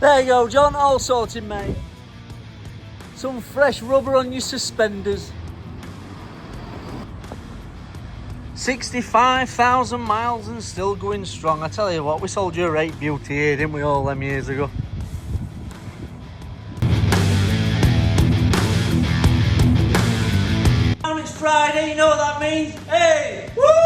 There you go, John, all sorted, mate. Some fresh rubber on your suspenders. 65,000 miles and still going strong. I tell you what, we sold you a rate beauty here, didn't we, all them years ago? It's Friday, you know what that means? Hey! Woo!